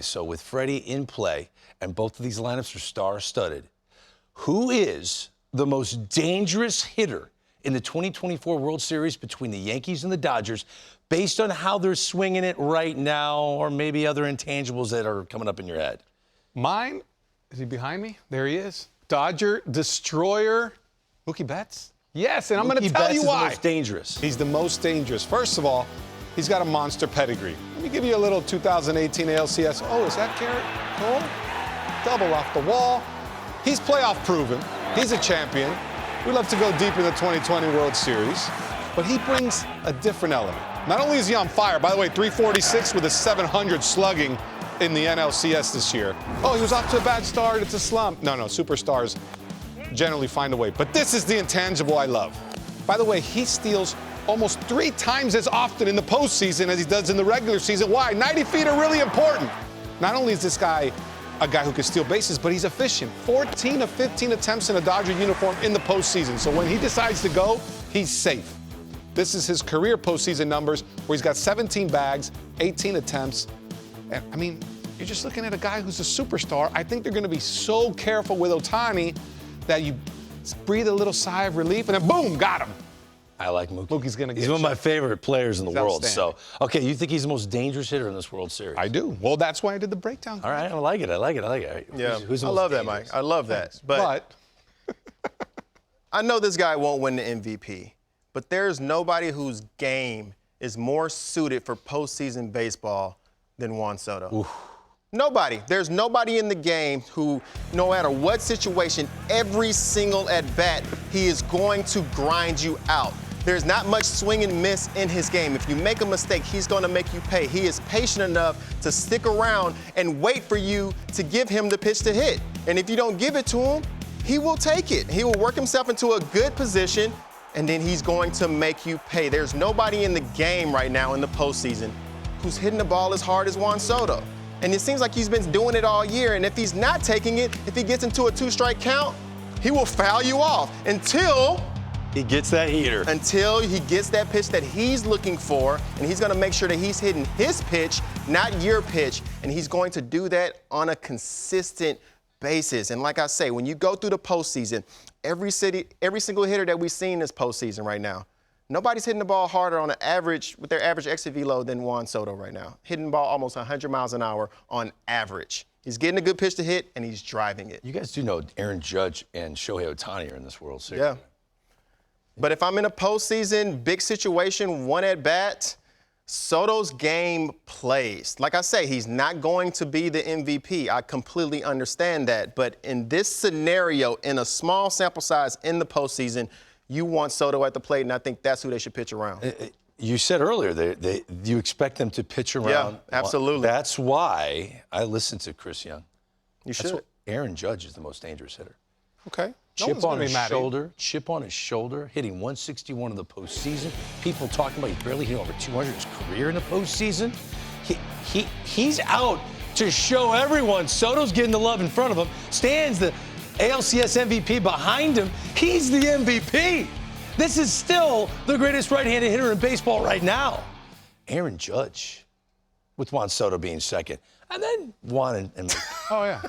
So with Freddie in play, and both of these lineups are star-studded, who is the most dangerous hitter in the 2024 World Series between the Yankees and the Dodgers, based on how they're swinging it right now, or maybe other intangibles that are coming up in your head? Mine, is he behind me? There he is. Dodger destroyer, Mookie Betts. Yes, and I'm going to tell you why. He's the most dangerous. He's the most dangerous. First of all, he's got a monster pedigree. Let me give you a little 2018 ALCS. Oh, is that Garrett Cole? Double off the wall. He's playoff proven. He's a champion. We love to go deep in the 2020 World Series, but he brings a different element. Not only is he on fire, by the way, 346 with a 700 slugging in the NLCS this year. Oh, he was off to a bad start. It's a slump. No, superstars generally find a way. But this is the intangible I love. By the way, he steals almost 3 times as often in the postseason as he does in the regular season. Why? 90 feet are really important. Not only is this guy a guy who can steal bases, but he's efficient. 14 of 15 attempts in a Dodger uniform in the postseason. So when he decides to go, he's safe. This is his career postseason numbers, where he's got 17 bags, 18 attempts. And, I mean, you're just looking at a guy who's a superstar. I think they're going to be so careful with Ohtani that you breathe a little sigh of relief, and then boom, got him. I like Mookie. Mookie's going to get He's one of my favorite players in the world. Outstanding. So, okay, you think he's the most dangerous hitter in this World Series? I do. Well, that's why I did the breakdown. All right, I like it. Yeah, who's the I most love that, dangerous? Mike. I love that. But I know this guy won't win the MVP, but there's nobody whose game is more suited for postseason baseball than Juan Soto. Oof. Nobody. There's nobody in the game who, no matter what situation, every single at-bat, he is going to grind you out. There's not much swing and miss in his game. If you make a mistake, he's going to make you pay. He is patient enough to stick around and wait for you to give him the pitch to hit. And if you don't give it to him, he will take it. He will work himself into a good position, and then he's going to make you pay. There's nobody in the game right now in the postseason who's hitting the ball as hard as Juan Soto. And it seems like he's been doing it all year. And if he's not taking it, if he gets into a 2-strike count, he will foul you off until he gets that heater. Until he gets that pitch that he's looking for, and he's going to make sure that he's hitting his pitch, not your pitch. And he's going to do that on a consistent basis. And like I say, when you go through the postseason, every single hitter that we've seen this postseason right now, nobody's hitting the ball harder on an average, with their average exit velo, than Juan Soto right now. Hitting the ball almost 100 miles an hour on average. He's getting a good pitch to hit, and he's driving it. You guys do know Aaron Judge and Shohei Ohtani are in this World Series. Yeah. But if I'm in a postseason, big situation, one at bat, Soto's game plays. Like I say, he's not going to be the MVP. I completely understand that. But in this scenario, in a small sample size in the postseason, you want Soto at the plate, and I think that's who they should pitch around. You said earlier you expect them to pitch around. Yeah, absolutely. That's why I listened to Chris Young. You should. Aaron Judge is the most dangerous hitter. Okay. Chip on his shoulder, hitting 161 in the postseason. People talking about he's barely hitting over 200 in his career in the postseason. He's out to show everyone Soto's getting the love in front of him. Stands the ALCS MVP behind him. He's the MVP. This is still the greatest right-handed hitter in baseball right now. Aaron Judge, with Juan Soto being second. And then Juan and Mike. Oh, yeah.